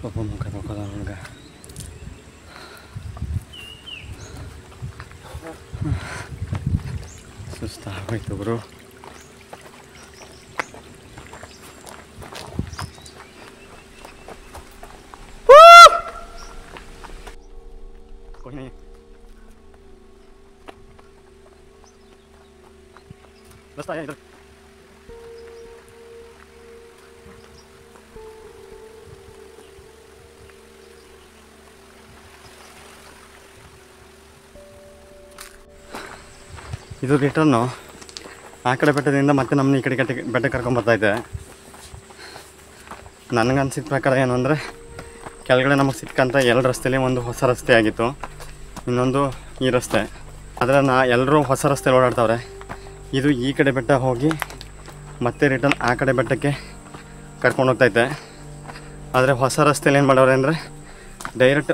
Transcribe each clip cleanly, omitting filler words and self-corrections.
ಪಾಪ ಮುಖ ತೊಳ್ಕೋದ ನನಗೆ ಸುಸ್ತಾಗೋಯ್ತು ಗುರು. बस आया इधर. ಇದು ರಿಟರ್ನು ಆ ಕಡೆ ಬೆಟ್ಟದಿಂದ ಮತ್ತೆ ನಮ್ಮನ್ನ ಈ ಕಡೆ ಬೆಟ್ಟಕ್ಕೆ ಕರ್ಕೊಂಬರ್ತೈತೆ. ನನಗನ್ಸಿದ ಪ್ರಕಾರ ಏನು ಅಂದರೆ ಕೆಳಗಡೆ ನಮಗೆ ಸಿಕ್ಕಂಥ 2 ರಸ್ತೆಯಲ್ಲಿ ಒಂದು ಹೊಸ ರಸ್ತೆ ಆಗಿತ್ತು, ಇನ್ನೊಂದು ಈ ರಸ್ತೆ. ಆದರೆ ಎಲ್ಲರೂ ಹೊಸ ರಸ್ತೆಯಲ್ಲಿ ಓಡಾಡ್ತವ್ರೆ. ಇದು ಈ ಕಡೆ ಬೆಟ್ಟ ಹೋಗಿ ಮತ್ತೆ ರಿಟರ್ನ್ ಆ ಕಡೆ ಬೆಟ್ಟಕ್ಕೆ ಕರ್ಕೊಂಡು ಹೋಗ್ತೈತೆ. ಆದರೆ ಹೊಸ ರಸ್ತೆಯಲ್ಲಿ ಏನು ಮಾಡೋರೆ ಅಂದರೆ ಡೈರೆಕ್ಟ್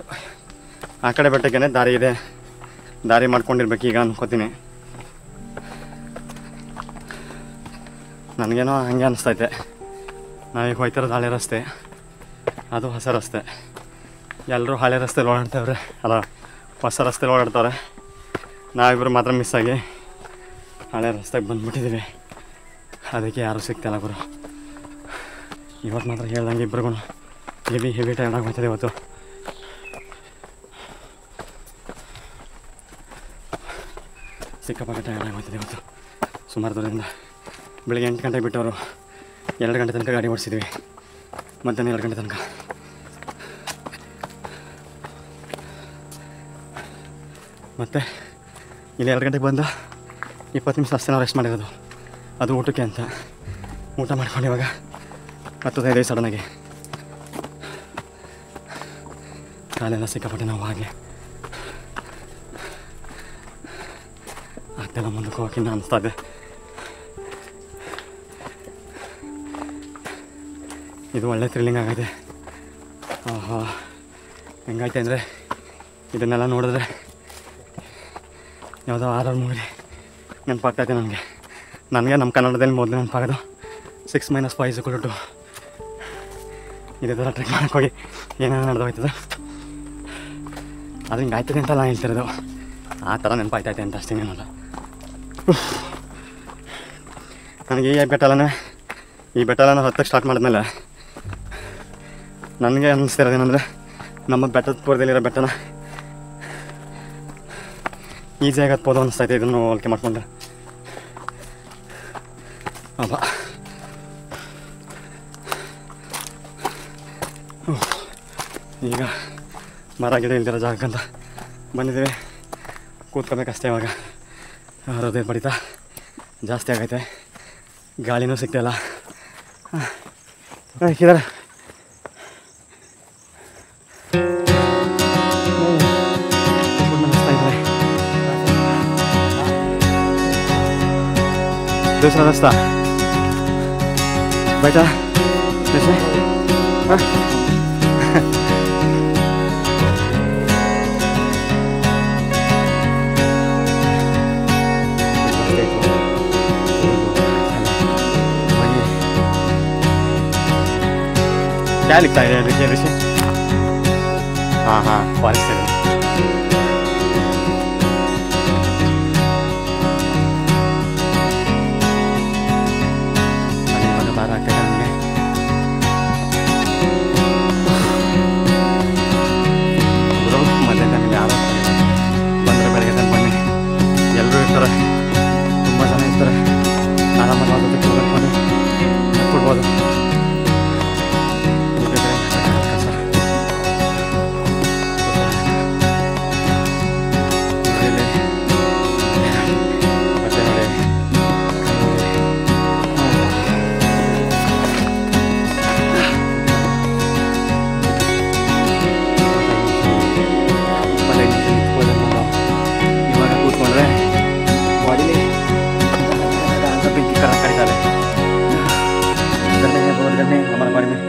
ಆ ಕಡೆ ಬೆಟ್ಟಕ್ಕೆ ದಾರಿ ಇದೆ, ದಾರಿ ಮಾಡ್ಕೊಂಡಿರ್ಬೇಕು ಈಗ ಅನ್ಕೋತೀನಿ. ನನಗೇನೋ ಹಂಗೆ ಅನಿಸ್ತೈತೆ. ನಾವೀಗ ಹೋಯ್ತಿರೋದು ಹಳೆ ರಸ್ತೆ, ಅದು ಹೊಸ ರಸ್ತೆ. ಎಲ್ಲರೂ ಹಳೆ ರಸ್ತೆಯಲ್ಲಿ ಓಡಾಡ್ತವ್ರೆ, ಅಲ್ಲ ಹೊಸ ರಸ್ತೆಯಲ್ಲಿ ಓಡಾಡ್ತವ್ರೆ. ನಾವಿಬ್ಬರು ಮಾತ್ರ ಮಿಸ್ ಆಗಿ ಹಳೆ ರಸ್ತೆಗೆ ಬಂದುಬಿಟ್ಟಿದ್ದೀವಿ. ಅದಕ್ಕೆ ಯಾರೂ ಸಿಗ್ತಾಯಿಲ್ಲ ಗುರು. ಇವತ್ತು ಮಾತ್ರ ಹೇಳ್ದಂಗೆ ಇಬ್ರಿಗೂ ಹೆವಿ ಟೈರ್ಡ್ ಆಗೋಗ್ತದೆ ಇವತ್ತು. ಸಿಕ್ಕಾಪಟ್ಟೆ ಟೈರ್ಡ್ ಆಗೋಗ್ತದೆ ಇವತ್ತು. ಸುಮಾರು ದೂರದಿಂದ ಬೆಳಿಗ್ಗೆ 8 ಗಂಟೆಗೆ ಬಿಟ್ಟವರು 2 ಗಂಟೆ ತನಕ ಗಾಡಿ ಓಡಿಸಿದ್ವಿ, ಮಧ್ಯಾಹ್ನ 2 ಗಂಟೆ ತನಕ. ಮತ್ತು ಇಲ್ಲಿ 2 ಗಂಟೆಗೆ ಬಂದು 20 ನಿಮಿಷ ಅಷ್ಟೇ ನಾವು ರೆಸ್ಟ್ ಮಾಡಿರೋದು, ಅದು ಊಟಕ್ಕೆ ಅಂತ. ಊಟ ಮಾಡ್ಕೊಂಡು ಇವಾಗ 10-15 ಸಡನ್ನಾಗಿ ಕಾಲೆಲ್ಲ ಸಿಕ್ಕಾಪಟ್ಟೆ ನಾವು ಹಾಗೆ ಆಗ್ತಾಯಿಲ್ಲ ಮುಂದಕ್ಕೆ ಹೋಗೋಕ್ಕಿಂತ ಅನಿಸ್ತಾ ಇದೆ. ಇದು ಒಳ್ಳೆ ಥ್ರಿಲ್ಲಿಂಗ್ ಆಗೈತೆ. ಹೆಂಗೈತೆ ಅಂದರೆ ಇದನ್ನೆಲ್ಲ ನೋಡಿದ್ರೆ ಯಾವುದೋ ಹಾರರ್ ಮೂವಿ ನೆನಪಾಗ್ತೈತೆ ನನಗೆ. ನಮ್ಮ ಕನ್ನಡದಲ್ಲಿ ಮೊದಲು ನೆನಪಾಗೋದು 6 - 5 = 2. ಇದೇ ಥರ ಟ್ರೆಕ್ ಮಾಡೋಕ್ಕೆ ಹೋಗಿ ಏನೇನು ನಡೆದೋಯ್ತದೆ ಅದು ಹಿಂಗೆ ಆಯ್ತದೆ ಅಂತ ನಾನು ಹೇಳ್ತಿರೋದು. ಆ ಥರ ನೆನಪಾಯ್ತೈತೆ ಅಂತ ಅಷ್ಟೇ, ಏನಲ್ಲ. ನನಗೆ ಈ ಬೆಟ್ಟಲನ ಹತ್ತಕ್ಕೆ ಸ್ಟಾರ್ಟ್ ಮಾಡಿದ್ಮೇಲೆ ನನಗೆ ಅನ್ನಿಸ್ತಿರೋದೇನೆಂದರೆ ನಮ್ಮ ಬೆಟ್ಟದ ಪೂರ್ವದಲ್ಲಿರೋ ಬೆಟ್ಟನ ಈಸಿಯಾಗಿ ಹತ್ಬೋದು ಅನ್ನಿಸ್ತೈತೆ ಇದನ್ನು ಹೋಲಿಕೆ ಮಾಡಿಕೊಂಡ್ರೆ. ಅಬ್ಬಾ, ಈಗ ಮರ ಗಿಡ ಇಲ್ದಿರೋ ಜಾಗಕ್ಕಂತ ಬಂದಿದ್ದೀವಿ. ಕೂತ್ಕೋಬೇಕಷ್ಟೇ. ಇವಾಗ ಹೃದಯ ಬಡಿತ ಜಾಸ್ತಿ ಆಗೈತೆ, ಗಾಳಿನೂ ಸಿಗ್ತಾಯಿಲ್ಲ. ಇದರ दूसरा रास्ता बेटा जैसे क्या लिखता है देखिए ऋषि? हाँ फॉरेस्ट है. ತುಂಬ ಜನ ಇರ್ತಾರೆ, ಆರಾಮಾಗಿ ಕೂತ್ಕೊಂಡು ಕೊಡ್ಬೋದು. हमारा बारे में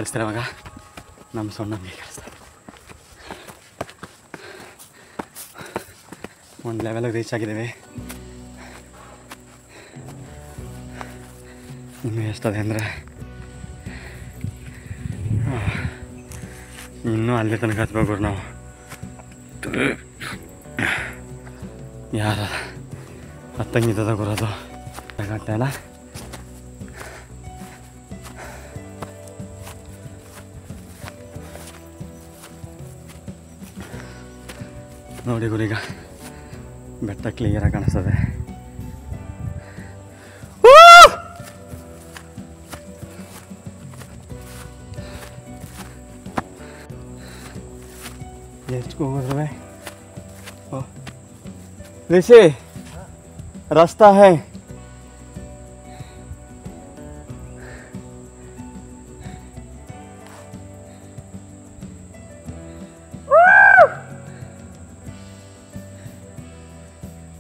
ಕೇಳಿಸ್ತಾರೆ ಅವಾಗ ನಮ್ಮ ಸೌಂಡ್ ನಮಗೆ ಕೇಳಿಸ್ತಾರೆ. ಒಂದು ಲೆವೆಲಿಗೆ ರೀಚ್ ಆಗಿದ್ದೀವಿ. ಇನ್ನು ಎಷ್ಟದೆ ಅಂದರೆ ಇನ್ನೂ ಅಲ್ಲಿ ತನಕ ಹತ್ಬೇಕು ನಾವು. ಯಾರ ಹತ್ತಂಗಿದ್ದದ ಬರೋದು ಗಂಟೆ ಅಲ್ಲ. ನೋಡಿ ಗುರೀಗ ಬೆಟ್ಟ ಕ್ಲಿಯರಾಗಿ ಕಾಣಿಸ್ತದೆ. ಎಷ್ಟು ಹೋದ್ರೆ ऋषि रास्ता है.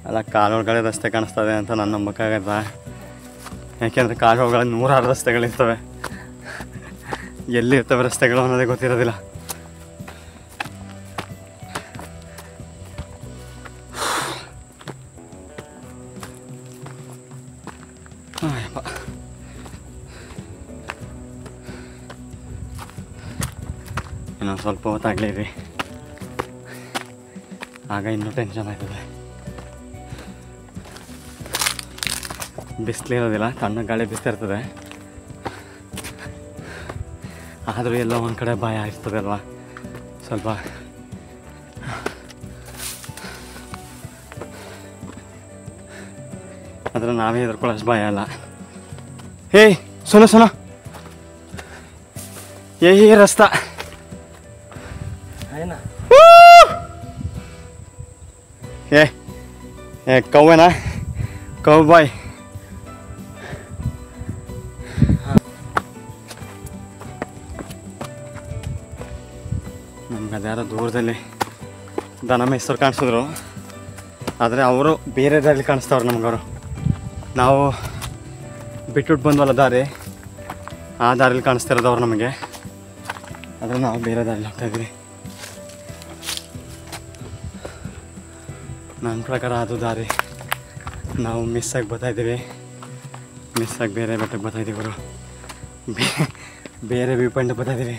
ಅಲ್ಲ ಕಾಲುಗಳ ರಸ್ತೆ ಕಾಣಿಸ್ತದೆ ಅಂತ ನಾನು ನಂಬಕ್ಕಾಗತ್ತ. ಯಾಕೆಂದರೆ ಕಾಲುಗಳ 106 ರಸ್ತೆಗಳಿರ್ತವೆ. ಎಲ್ಲಿರ್ತವೆ ರಸ್ತೆಗಳು ಅನ್ನೋದೇ ಗೊತ್ತಿರೋದಿಲ್ಲ. ಇನ್ನೊಂದು ಸ್ವಲ್ಪ ಹೊತ್ತಾಗಲಿ ರೀ, ಆಗ ಇನ್ನೂ ಟೆನ್ಷನ್ ಆಯ್ತದೆ. ಬಿಸಿಲಿರೋದಿಲ್ಲ, ತಣ್ಣ ಗಾಳಿ ಬಿಸ್ತಿರ್ತದೆ. ಆದರೂ ಎಲ್ಲ ಒಂದು ಕಡೆ ಭಯ ಇರ್ತದೆ ಅಲ್ವಾ ಸ್ವಲ್ಪ. ಆದರೆ ನಾವೇ ಹೆದರ್ಕೊಳ್ಳೋಷ್ಟು ಭಯ ಅಲ್ಲ. ಹೇ ಸುನೋ ಸುನೋ, ಯही रास्ता है ना. ये कौ है ना, कौ बाय. ನಮ್ಗೆ ಅದ್ಯಾರೋ ದೂರದಲ್ಲಿ ದನ ಮೇಯ್ಸೋರು ಕಾಣಿಸಿದ್ರು, ಆದರೆ ಅವರು ಬೇರೆ ದಾರಿಲಿ ಕಾಣಿಸ್ತವ್ರು ನಮಗವರು. ನಾವು ಬಿಟ್ಬಿಟ್ಟು ಬಂದ್ವಲ್ಲ ದಾರಿ, ಆ ದಾರಿಲಿ ಕಾಣಿಸ್ತಿರೋದವ್ರು ನಮಗೆ. ಆದರೆ ನಾವು ಬೇರೆ ದಾರಿಲಿ ಹೋಗ್ತಾಯಿದ್ವಿ. ನನ್ನ ಪ್ರಕಾರ ಅದು ದಾರಿ ನಾವು ಮಿಸ್ಸಾಗಿ ಬರ್ತಾಯಿದ್ದೀವಿ. ಮಿಸ್ಸಾಗಿ ಬೇರೆ ಬೆಟ್ಟಕ್ಕೆ ಬರ್ತಾಯಿದ್ದೀವಿ ಗುರು. ಬೇರೆ ವ್ಯೂ ಪಾಯಿಂಟ್ ಬರ್ತಾಯಿದ್ದೀವಿ.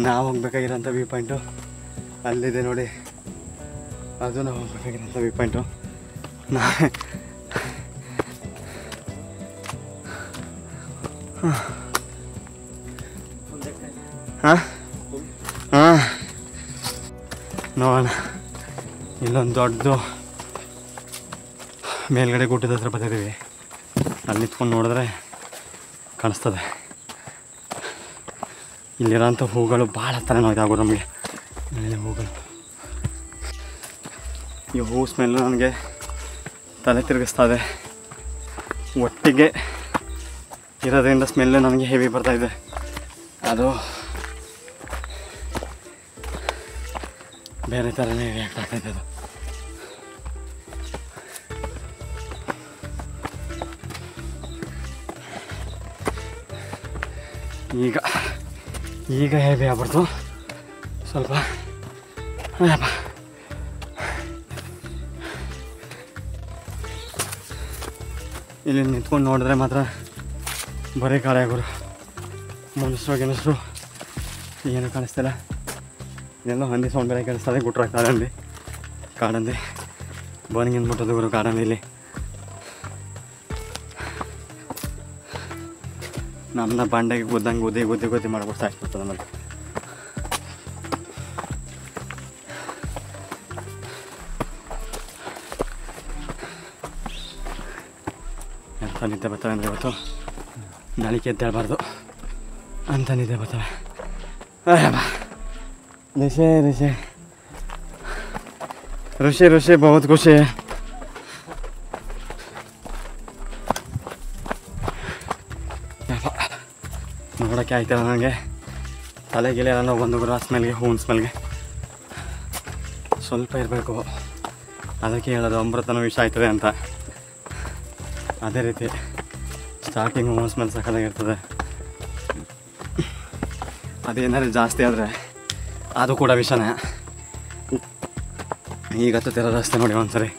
ನಾವು ಹೋಗ್ಬೇಕಾಗಿರೋಂಥ ವ್ಯೂ ಪಾಯಿಂಟು ಅಲ್ಲಿದೆ ನೋಡಿ, ಅದು ನಾವು ಹೋಗ್ಬೇಕಾಗಿರೋಂಥ ವ್ಯೂ ಪಾಯಿಂಟು. ಹಾಂ ಹಾಂ ನೋಡೋಣ. ಇಲ್ಲೊಂದು ದೊಡ್ಡದು ಮೇಲ್ಗಡೆ ಗುಡ್ಡದ ಹತ್ರ ಬರ್ತಿದ್ದೀವಿ. ಅಲ್ಲಿ ನಿಂತ್ಕೊಂಡು ನೋಡಿದ್ರೆ ಕಾಣಿಸ್ತದೆ. ಇಲ್ಲಿರೋಂಥ ಹೂಗಳು ಭಾಳ ಥರ ಇದಾಗೋ ನಮಗೆ. ಒಳ್ಳೆ ಹೂಗಳು. ಈ ಹೂ ಸ್ಮೆಲ್ಲು ನನಗೆ ತಲೆ ತಿರುಗಿಸ್ತದೆ. ಒಟ್ಟಿಗೆ ಇರೋದ್ರಿಂದ ಸ್ಮೆಲ್ಲು ನನಗೆ ಹೆವಿ ಬರ್ತಾಯಿದೆ. ಅದು ಬೇರೆ ಥರನೇ ರಿಯಾಕ್ಟ್ ಆಗ್ತಾಯಿದೆ. ಅದು ಈಗ ಹೆವಿ ಆಗ್ಬಿಡ್ತು ಸ್ವಲ್ಪ. ಇಲ್ಲಿ ನಿಂತ್ಕೊಂಡು ನೋಡಿದ್ರೆ ಮಾತ್ರ ಬರೀ ಕಾಳೆ ಆಗೋರು. ಮನುಷ್ಯರು ಏನು ಕಾಣಿಸ್ತಿಲ್ಲ. ಇದೆಲ್ಲ ಹಂದಿ ಸೌಂಡ್ ಬೇರೆ ಕೇಳಿಸ್ತದೆ. ಗುಟ್ರಾಗ್ತದೆ ಹಂದಿ ಕಾಡಂದಿ ಬನ್ಗಿಂದ ಮುಟ್ಟೋದು ಗುರು ಕಾಡಂದಿ. ಇಲ್ಲಿ ನಮ್ಮನ್ನ ಬಂಡೆಗೆ ಗುದ್ದಂಗೆ ಗುದ್ದಿ ಮಾಡ್ಬಿಡ್ತಾ ಇರ್ತದೆ ನಮಗೆ. ಎಂಥ ನಿದ್ದೆ ಬರ್ತವೆ ಅಂದರೆ ಇವತ್ತು ನಾಳಿಕೆ ಎದ್ದೇಳಬಾರ್ದು ಅಂತ ನಿದ್ದೆ ಬರ್ತವೆ. ಋಷಿ ಬಹುತ್ ಖುಷಿ. ನೋಡೋಕ್ಕೆ ಆಯ್ತಲ್ಲ ನನಗೆ. ತಲೆಗಿಲೆ ಎಲ್ಲ ನಾವು ಬಂದು ಗುರು ಸ್ಮೆಲ್ಗೆ, ಹೂವಿನ ಸ್ಮೆಲ್ಗೆ ಸ್ವಲ್ಪ ಇರಬೇಕು. ಅದಕ್ಕೆ ಹೇಳೋದು ಅಮೃತನೂ ವಿಷ ಆಯ್ತದೆ ಅಂತ. ಅದೇ ರೀತಿ ಸ್ಟಾರ್ಟಿಂಗ್ ಹೂವಿನ ಸ್ಮೆಲ್ ಸಕ್ಕದಾಗಿರ್ತದೆ. ಅದೇನಾದ್ರು ಜಾಸ್ತಿ ಆದರೆ ಅದು ಕೂಡ ವಿಷಯನೇ. ಈಗ ಹತ್ತುತ್ತಿರೋ ರಸ್ತೆ ನೋಡಿ ಒಂದ್ಸರಿ.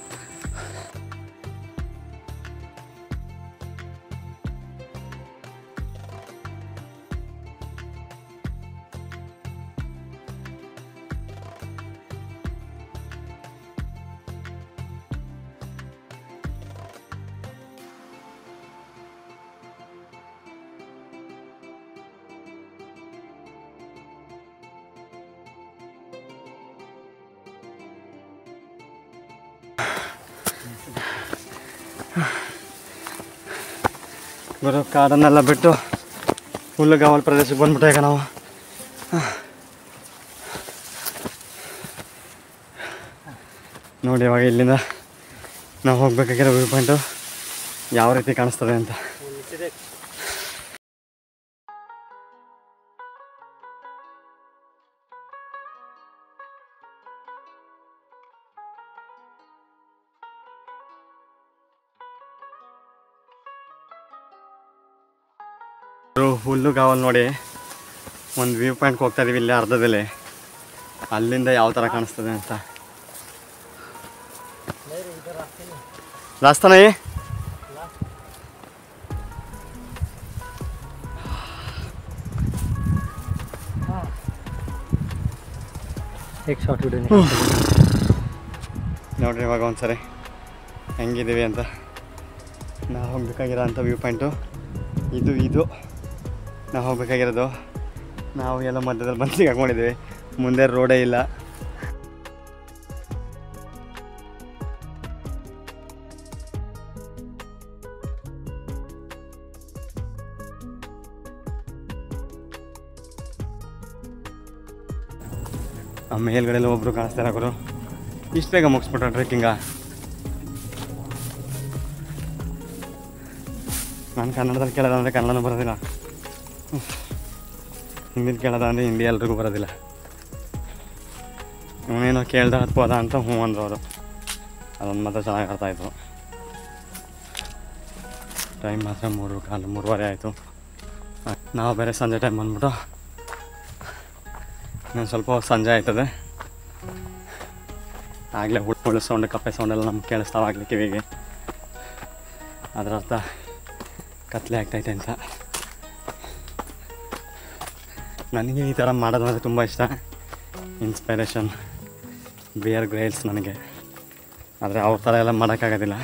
ಗುರು ಕಾಡನ್ನೆಲ್ಲ ಬಿಟ್ಟು ಹುಲ್ಲುಗಾವಲು ಪ್ರದೇಶಕ್ಕೆ ಬಂದ್ಬಿಟ್ಟೆ ಈಗ ನಾವು. ನೋಡಿ ಇವಾಗ ಇಲ್ಲಿಂದ ನಾವು ಹೋಗ್ಬೇಕಾಗಿರೋ ವ್ಯೂ ಪಾಯಿಂಟು ಯಾವ ರೀತಿ ಕಾಣಿಸ್ತದೆ ಅಂತ. ಹುಲ್ಲುಗಾವಲು ನೋಡಿ ಒಂದು ವ್ಯೂ ಪಾಯಿಂಟ್ಗೆ ಹೋಗ್ತಾ ಇದೀವಿ ಇಲ್ಲಿ ಅರ್ಧದಲ್ಲಿ. ಅಲ್ಲಿಂದ ಯಾವ ಥರ ಕಾಣಿಸ್ತದೆ ಅಂತ. रास्ता नहीं है एक शॉट वीडियो ನೋಡ್ರಿ ಇವಾಗ ಒಂದ್ಸರಿ ಹೆಂಗಿದ್ದೀವಿ ಅಂತ. ನಾವು ಹೋಗ್ಬೇಕಾಗಿರೋ ಅಂಥ ವ್ಯೂ ಪಾಯಿಂಟು ಇದು ನಾವು ಹೋಗ್ಬೇಕಾಗಿರೋದು. ನಾವು ಎಲ್ಲ ಮಧ್ಯದಲ್ಲಿ ಬಂದು ಸಿಗಾಕೊಂಡಿದ್ದೀವಿ. ಮುಂದೆ ರೋಡೇ ಇಲ್ಲ. ಆ ಮೇಲ್ಗಡೆಲ್ಲ ಒಬ್ಬರು ಕಾಣಿಸ್ತಾರೆ ಗುರು. ಇಷ್ಟು ಬೇಗ ಮುಗಿಸ್ಬಿಟ್ರೆ ಟ್ರೆಕ್ಕಿಂಗ. ನಾನು ಕನ್ನಡದಲ್ಲಿ ಕೇಳೋದ ಅಂದರೆ ಕನ್ನಡನೂ ಬರೋದಿಲ್ಲ, ಹಿಂದಿನ ಕೇಳೋದ ಅಂದರೆ ಹಿಂದಿ ಎಲ್ರಿಗೂ ಬರೋದಿಲ್ಲ. ಇವನೇನೋ ಕೇಳ್ದ ಹತ್ಬೋದ ಅಂತ ಹ್ಞೂ ಅಂದರು ಅವರು. ಅದೊಂದು ಮಾತ್ರ ಚೆನ್ನಾಗಿ ಅರ್ಥ ಟೈಮ್ ಮಾತ್ರ 3:15 ಆಯಿತು. ನಾವು ಬೇರೆ ಸಂಜೆ ಟೈಮ್ ಬಂದ್ಬಿಟ್ಟು ಇನ್ನೊಂದು ಸ್ವಲ್ಪ ಸಂಜೆ ಆಯ್ತದೆ. ಆಗಲೇ ಹುಳು ಸೌಂಡ್ ಕಪ್ಪೆ ಸೌಂಡೆಲ್ಲ ನಮ್ಗೆ ಕೇಳಿಸ್ತಾವ ಆಗಲಿ ಕಿವಿಗೆ. ಅದರ ಅರ್ಥ ಕತ್ಲೆ ಆಗ್ತೈತೆ ಅಂತ. ನನಗೆ ಈ ಥರ ಮಾಡೋದು ಅಂದರೆ ತುಂಬ ಇಷ್ಟ. ಇನ್ಸ್ಪೈರೇಷನ್ ಬಿಯರ್ ಗ್ರೈಲ್ಸ್ ನನಗೆ. ಆದರೆ ಅವ್ರ ಥರ ಎಲ್ಲ ಮಾಡೋಕ್ಕಾಗೋದಿಲ್ಲ.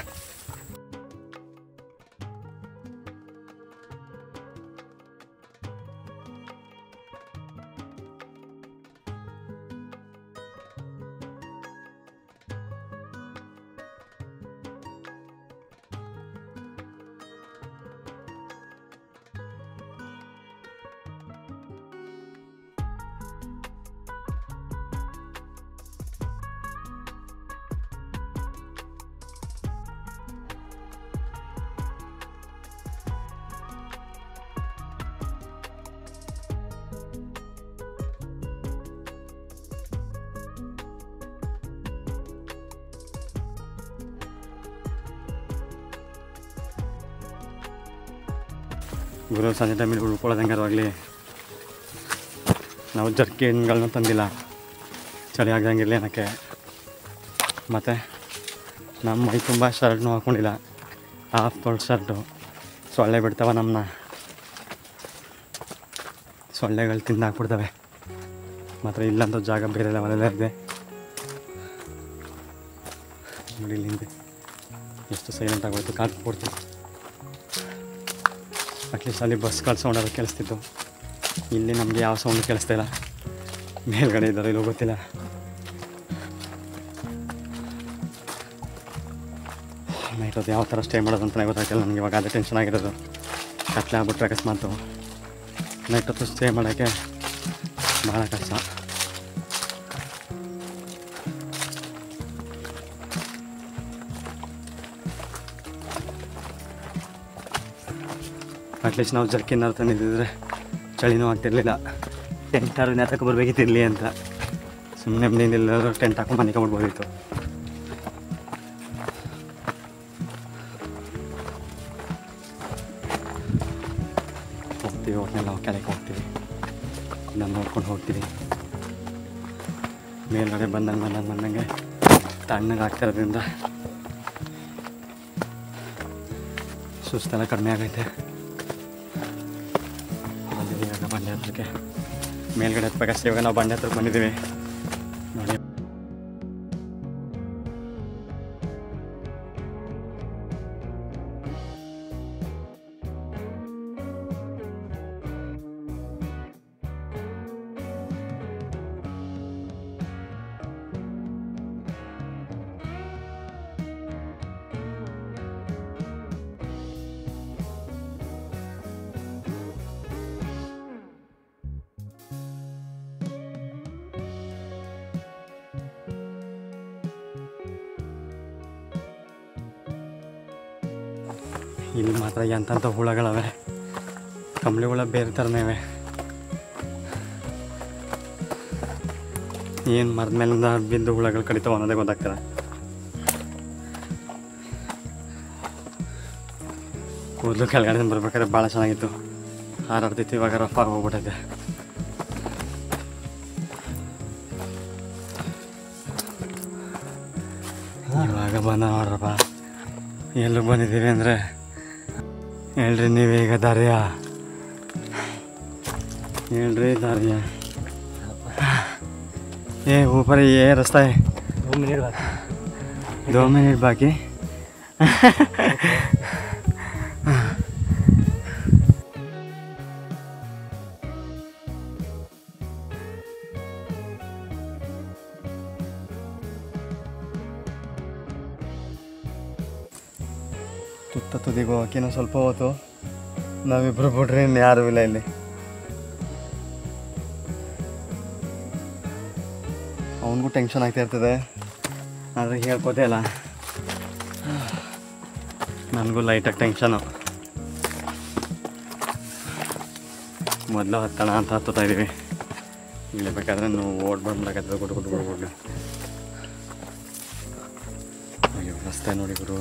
ಗುರು ಸಂಜೆ ಟೈಮಲ್ಲಿ ಉಳ್ಕೊಳ್ಳೋದು ಹೆಂಗಾರವಾಗಲಿ. ನಾವು ಜರ್ಕಿನ್ಗಳನ್ನ ತಂದಿಲ್ಲ ಚಳಿ ಆಗ್ದಂಗಿರಲಿ ಅನ್ನೋಕ್ಕೆ. ಮತ್ತು ನಮ್ಮ ಮೈ ತುಂಬ ಶರ್ಟ್ನೂ ಹಾಕ್ಕೊಂಡಿಲ್ಲ, ಹಾಫ್ ತೊಳ್ದು ಶರ್ಟು. ಸೊಳ್ಳೆ ಬಿಡ್ತಾವೆ ನಮ್ಮನ್ನ, ಸೊಳ್ಳೆಗಳು ತಿಂದು ಹಾಕ್ಬಿಡ್ತವೆ. ಮಾತ್ರ ಇಲ್ಲಂತೂ ಜಾಗ ಬೇರೆ ಲೆವೆಲೆಲ್ಲ ಇದೆ ನೋಡಿ. ಇಲ್ಲಿಂದ ಎಷ್ಟು ಸೈಲೆಂಟ್ ಆಗೋಯ್ತು. ಕಾಟು ಕೊಡ್ತೀವಿ. ಅಟ್ಲೀಸ್ಟ್ ಅಲ್ಲಿ ಬಸ್ಗಳ ಸೌಂಡ್ ಅದು ಕೇಳಿಸ್ತಿತ್ತು. ಇಲ್ಲಿ ನಮಗೆ ಯಾವ ಸೌಂಡು ಕೇಳಿಸ್ತಾ ಇಲ್ಲ. ಮೇಲ್ಗಡೆ ಇದ್ದಾರೆ ಇಲ್ಲೋ ಗೊತ್ತಿಲ್ಲ. ನೈಟ್ ಹೊತ್ತು ಯಾವ ಥರ ಸ್ಟೇ ಮಾಡೋದು ಅಂತಲೇ ಗೊತ್ತಾಗ್ತಿಲ್ಲ ನನಗೆ. ಇವಾಗ ಅದೇ ಟೆನ್ಷನ್ ಆಗಿರೋದು. ಕತ್ಲೆ ಆಗ್ಬಿಟ್ರೆ ಅಕಸ್ಮಾತು ನೈಟ್ ಹೊತ್ತು ಸ್ಟೇ ಮಾಡೋಕ್ಕೆ ಭಾಳ ಕಷ್ಟ. ಅಟ್ಲೀಸ್ಟ್ ನಾವು ಜರ್ಕಿನ್ನಾರು ತಂದಿದ್ದಿದ್ರೆ ಚಳಿನೂ ಆಗ್ತಿರ್ಲಿಲ್ಲ. ಟೆಂಟಾರು ನೆತಕ್ಕೆ ಬರಬೇಕಿತ್ತಿರಲಿ ಅಂತ ಸುಮ್ಮನೆ ಮನೆಯಲ್ಲೆಲ್ಲರೂ ಟೆಂಟ್ ಹಾಕೊಂಡು ಮನೆ ಕೊಡ್ಬೋದಿತ್ತು. ಹೋಗ್ತೀವಿ ಒಟ್ಟಿನೆಲ್ಲ ಕೆಳಗೆ ಹೋಗ್ತೀವಿ. ಇನ್ನೊಂದು ನೋಡ್ಕೊಂಡು ಹೋಗ್ತೀವಿ. ಮೇಲ್ಗಡೆ ಬಂದಂಗೆ ತಣ್ಣಗೆ ಆಗ್ತಿರೋದ್ರಿಂದ ಸುಸ್ತೆಲ್ಲ ಕಡಿಮೆ ಆಗೈತೆ. ಬಂದಿದ್ದೀವಿ ಇವಾಗ ಬಂಡೆ ಹತ್ರಕ್ಕೆ. ಮೇಲ್ಗಡೆ ಹತ್ಬೇಕಷ್ಟೇ. ಇವಾಗ ನಾವು ಬಂಡೆ ಹತ್ರಕ್ಕೆ ಬಂದಿದ್ದೀವಿ ನೋಡಿ. ಇಲ್ಲಿ ಮಾತ್ರ ಎಂಥ ಹುಳಗಳವೆ, ಕಂಬಳಿ ಹುಳ ಬೇರೆ ಥರನೇ ಇವೆ. ಏನು ಮರದ ಮೇಲಿಂದ ಬಿದ್ದು ಹುಳಗಳು ಕಡಿತಾವೆ ಅನ್ನೋದೇ ಗೊತ್ತಾಗ್ತದೆ. ಕೂದಲು ಕೆಳಗಡೆ ಬರ್ಬೇಕಾದ್ರೆ ಭಾಳ ಚೆನ್ನಾಗಿತ್ತು, ಹಾರಾಡ್ತಿತ್ತು. ಇವಾಗ ರಫ್ ಆಗಿ ಹೋಗ್ಬಿಟ್ಟೈತೆ. ಇವಾಗ ಬಂದ ನೋಡ್ರಪ್ಪ. ಎಲ್ಲಿಗೆ ಬಂದಿದ್ದೀವಿ ಅಂದರೆ ಹೇಳ್ರಿ ನೀವೀಗ ದಾರಿಯ ಹೇಳ್ರಿ ದಾರಿಯ ऊपर ये रास्ता है 2 मिनट बाकी ತುದಿಗೂ ಹಾಕಿನೂ ಸ್ವಲ್ಪ ಹೊತ್ತು ನಾವಿಬ್ಬರು ಬಿಡ್ರಿ ಇನ್ನು ಯಾರೂ ಇಲ್ಲ ಇಲ್ಲಿ. ಅವನಿಗೂ ಟೆನ್ಷನ್ ಆಗ್ತಾ ಇರ್ತದೆ, ಆದರೆ ಹೇಳ್ಕೋತೇ ಇಲ್ಲ. ನನಗೂ ಲೈಟಾಗಿ ಟೆನ್ಷನು. ಮೊದಲು ಹತ್ತೋಣ ಅಂತ ಹತ್ತುತ್ತಾ ಇದ್ದೀವಿ. ಇಳಿಬೇಕಾದ್ರೆ ನಾವು ಓಡ್ಬಂದಾಗತ್ತದ ಗುಡ್ಡು. ಅಯ್ಯೋ ರಸ್ತೆ ನೋಡಿ ಗುರು,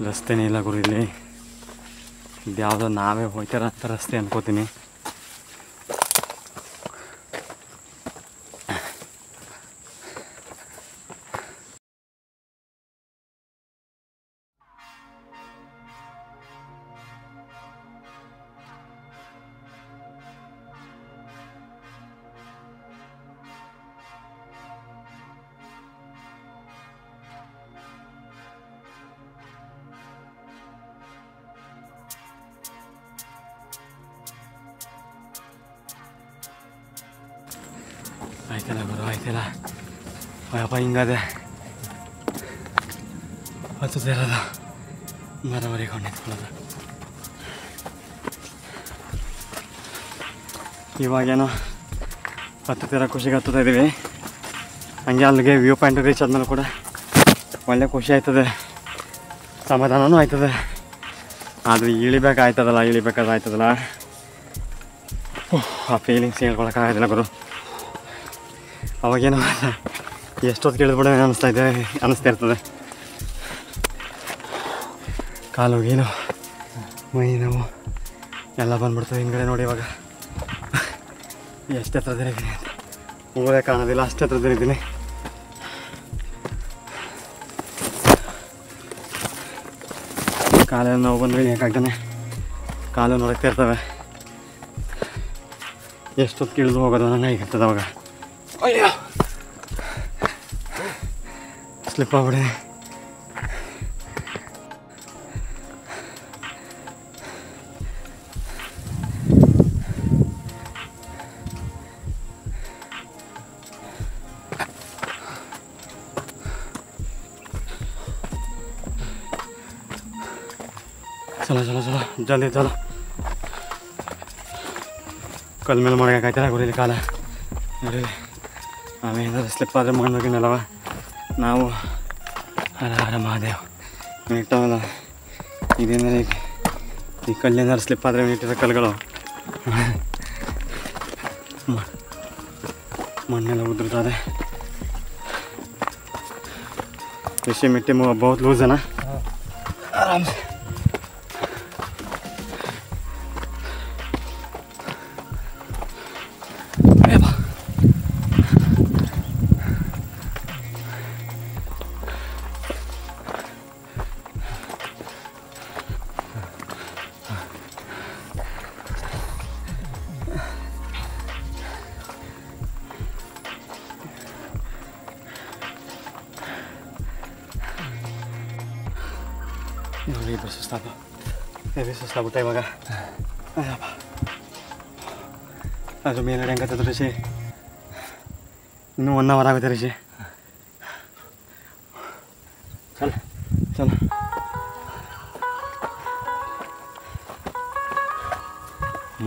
ರಸ್ತೆನೇ ಇಲ್ಲ ಗುರು ಇಲ್ಲಿ. ಇದ್ಯಾವುದೋ ನಾವೇ ಹೋಗ್ತಾರ ಅಂತ ರಸ್ತೆ ಅನ್ಕೋತೀನಿ. ಆಯ್ತಲ್ಲ ಗುರು, ಆಯ್ತಲ್ಲ. ಅಯ್ಯಪ್ಪ ಹಿಂಗದೆ ಹತ್ತುತ್ತೆ ಇರೋದು, ಮರವರೆಗೆ ನಿಂತ್ಕೊಳ್ಳೋದು. ಇವಾಗೇನೋ ಹತ್ತುತ್ತಿರೋ ಖುಷಿಗೆ ಹತ್ತುತ್ತಾ ಇದ್ದೀವಿ. ಹಂಗೆ ಅಲ್ಲಿಗೆ ವ್ಯೂ ಪಾಯಿಂಟ್ ರೀಚ್ ಆದ್ಮೇಲೆ ಕೂಡ ಒಳ್ಳೆ ಖುಷಿ ಆಯ್ತದೆ, ಸಮಾಧಾನವೂ ಆಯ್ತದೆ. ಆದರೆ ಇಳಿಬೇಕಾಯ್ತದಲ್ಲ ಆ ಫೀಲಿಂಗ್ಸ್ ಹೇಳ್ಕೊಳಕ್ಕಾಗೋದಿಲ್ಲ ಗುರು. ಅವಾಗೇನೋ ಎಷ್ಟೊತ್ತು ಕೇಳಿದ್ಬಿಡ ಅನ್ನಿಸ್ತಾ ಇರ್ತದೆ. ಕಾಲು ಏನು ಮೈ ನೋವು ಎಲ್ಲ ಬಂದ್ಬಿಡ್ತದೆ ಹಿಂಗಡೆ ನೋಡಿ. ಇವಾಗ ಎಷ್ಟು ಹತ್ರದಿದ್ದೀನಿ ಅಂತ ಊರೇ ಕಾಣೋದಿಲ್ಲ, ಅಷ್ಟು ಹತ್ರದಿದ್ದೀನಿ. ಕಾಲೆಲ್ಲ ನೋವು ಬಂದರೆ ಯಾಕಾಗ್ತಾನೆ, ಕಾಲು ನೋಡ್ತಾ ಇರ್ತವೆ. ಎಷ್ಟೊತ್ತು ಕೀಳ್ದು ಹೋಗೋದು ನನಗೆ ಆಗಿರ್ತದೆ ಅವಾಗ. ಅಯ್ಯೋ ಸ್ಲಿಪ್ ಆಗ್ಬಿಡಿ. ಚಲೋ ಜಲ್ದಿ ಚಲೋ. ಕಲ್ ಮೇಲೆ ಮಾಡೋಕ್ಕಾಯ್ತಾರ ಗುರಿಲಿ ಕಾಲ ನೋಡಿ. ಆಮೇಲೆ ಸ್ಲಿಪ್ ಆದರೆ ಮಾಡ್ಬೇಕೇನಲ್ಲವ ನಾವು. ಹರ ಮಹಾದೇವ್ ಇಟ್ಟವಲ್ಲ ಇದೇನಾರ ಈ ಕಲ್ಲೇನಾರು ಸ್ಲಿಪ್ ಆದರೆ ಇಟ್ಟಿರೋ ಕಲ್ಲುಗಳು ಮಣ್ಣೆಲ್ಲ ಉದುರ್ತದೆ. ऐसे मिट्टी में बहुत लूज है ना, आराम से ಇಬ್ಬರು ಸುಸ್ತಾಗ ಹೆವಿ ಸುಸ್ತಾಗ್ಬಿಟ್ಟೆ ಇವಾಗ. ಅದು ಮೇಲ್ಗಡೆ ಹೆಂಗತ್ತದ ಋಷಿ, ಇನ್ನೂ 1 ಅವರ್ ಆಗುತ್ತೆ ಋಷಿ. ಚಲ ಚಲ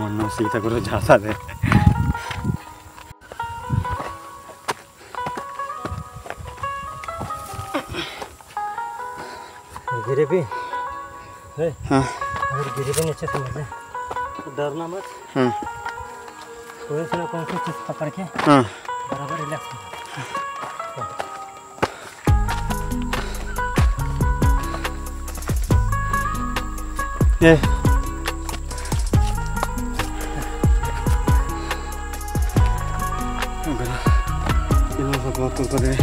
ಮಣ್ಣು ಶೀತ ಗುರು ಜಾಸ್ತಿ ಅದೇ. गिरे भी है। हाँ अगर गिरे भी नीचे समझ ले तो डरना मत। कोई से ना कौन सी चीज़ पकड़ के हाँ बराबर रिलैक्स ये ಇನ್ನೊಂದು ಸ್ವಲ್ಪ ಹೊತ್ತು ಕೂತ್ಕೋತೀವಿ.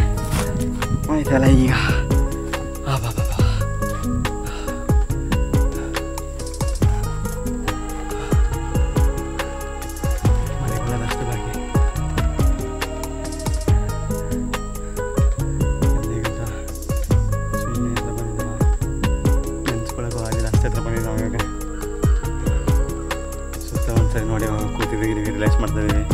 ಆಯ್ತಲ್ಲ ಈಗ. ಮನೆಗಳದಷ್ಟು ಬಾಕಿ. ಅಲ್ಲಿಗಂತ ಸುಮ್ಮನೆ ಹತ್ರ ಬಂದಿದ್ದಾವ, ನೆನ್ಸ್ಕೊಳಕ್ಕೂ ಆಗಿಲ್ಲ, ಅಷ್ಟೇ ಹತ್ರ ಬಂದಿದ್ದಾವೆ. ಇವಾಗ ಸುತ್ತ ಒಂದ್ಸರಿ ನೋಡಿ ಕೂತಿದ್ದೀವಿ, ರಿಲ್ಯಾಕ್ಸ್ ಮಾಡ್ತಾಯಿದ್ದೀವಿ.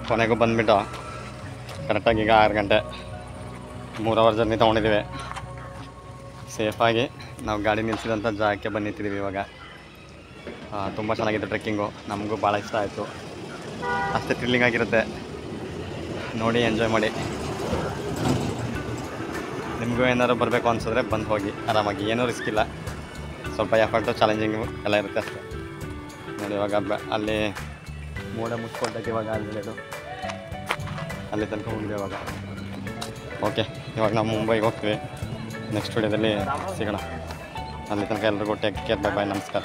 ಕೊನೆಗೂ ಬಂದುಬಿಟ್ಟು ಕರೆಕ್ಟಾಗಿ ಈಗ 6 ಗಂಟೆ 3 ಅವರ್ ಜರ್ನಿ ತೊಗೊಂಡಿದ್ದೀವಿ. ಸೇಫಾಗಿ ನಾವು ಗಾಡಿ ನಿಲ್ಲಿಸಿದಂಥ ಜಾಗಕ್ಕೆ ಬಂದು ನಿಂತಿದ್ದೀವಿ ಇವಾಗ. ತುಂಬ ಚೆನ್ನಾಗಿದೆ ಟ್ರೆಕ್ಕಿಂಗು, ನಮಗೂ ಭಾಳ ಇಷ್ಟ ಆಯಿತು. ಅಷ್ಟೇ ಥ್ರಿಲ್ಲಿಂಗ್ ಆಗಿರುತ್ತೆ, ನೋಡಿ ಎಂಜಾಯ್ ಮಾಡಿ. ನಿಮಗೂ ಏನಾದ್ರು ಬರಬೇಕು ಅನ್ಸಿದ್ರೆ ಬಂದು ಹೋಗಿ ಆರಾಮಾಗಿ, ಏನೂ ರಿಸ್ಕ್ ಇಲ್ಲ. ಸ್ವಲ್ಪ ಎಫರ್ಟು ಚಾಲೆಂಜಿಂಗು ಎಲ್ಲ ಇರುತ್ತೆ ಅಷ್ಟೇ. ನೋಡಿ ಇವಾಗ ಅಲ್ಲಿ ಮೋಡ ಮುಚ್ಕೊಳ್ತೈತೆ ಇವಾಗ ಅಲ್ಲಿ ತನಕ ಹೋಗಿದ್ವಿ ಇವಾಗ. ಓಕೆ, ಇವಾಗ ನಾವು ಮುಂಬೈಗೆ ಹೋಗ್ತೀವಿ. ನೆಕ್ಸ್ಟ್ ವಿಡಿಯೋದಲ್ಲಿ ಸಿಗೋಣ. ಅಲ್ಲಿ ತನಕ ಎಲ್ರಿಗೂ ಟೇಕ್ ಕೇರ್, ಬೈ ಬಾಯ್, ನಮಸ್ಕಾರ.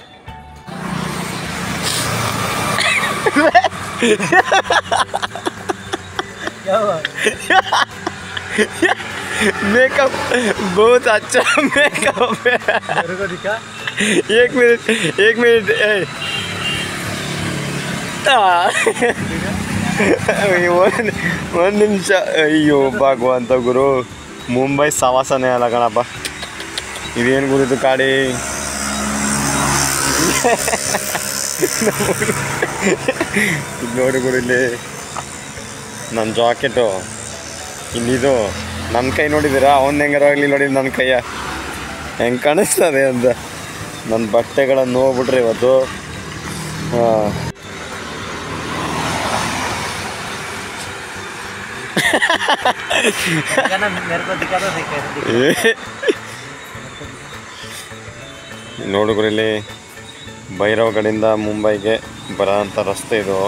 मेकअप बहुत अच्छा मेकअप है. एक मिनट ಒಂದು ನಿಮಿಷ. ಅಯ್ಯೋ ಭಗವಂತ ಗುರು, ಮುಂಬೈ ಸವಾಸನೇ ಅಲ್ಲ ಕಣಪ್ಪ. ಇದೇನು ಗುರಿದು ಕಾಡಿ. ನೋಡಿ ಗುರು, ಇಲ್ಲಿ ನನ್ನ ಜಾಕೆಟು, ಇಲ್ಲಿದು ನನ್ನ ಕೈ ನೋಡಿದ್ದೀರಾ? ಅವನು ಹೆಂಗಾರ ಆಗಲಿ ನೋಡಿ ನನ್ನ ಕೈಯ ಹೆಂಗೆ ಕಾಣಿಸ್ತದೆ ಅಂತ. ನನ್ನ ಬಟ್ಟೆಗಳನ್ನು ನೋಡ್ಬಿಟ್ರೆ ಇವತ್ತು ನೋಡುಗ್ರು, ಇಲ್ಲಿ ಭೈರವಗಢದಿಂದ ಮುಂಬೈಗೆ ಬರೋಂಥ ರಸ್ತೆ ಇದು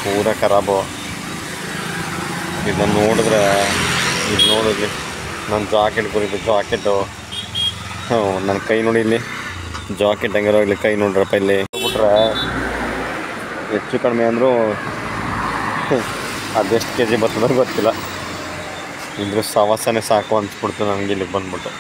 ಪೂರ ಖರಾಬು. ಇದನ್ನು ನೋಡಿದ್ರೆ ಇದು ನೋಡಿದ್ವಿ ನನ್ನ ಜಾಕೆಟ್ ಗುರಿದು ಜಾಕೆಟು. ನನ್ನ ಕೈ ನೋಡಿ, ಇಲ್ಲಿ ಜಾಕೆಟ್ ಹೆಂಗಾರೋ ಇಲ್ಲಿ ಕೈ ನೋಡ್ರಪ್ಪ. ಇಲ್ಲಿ ಹೋಗ್ಬಿಟ್ರೆ ಹೆಚ್ಚು ಕಡಿಮೆ ಅಂದರೂ ಅದೆಷ್ಟು ಕೆ ಜಿ ಬರ್ತದೋ ಗೊತ್ತಿಲ್ಲ. ಇದ್ರ ಸವಾಸನೆ ಸಾಕು ಅನ್ಸ್ಬಿಡ್ತು ನನಗೆ ಇಲ್ಲಿಗೆ ಬಂದ್ಬಿಟ್ಟು.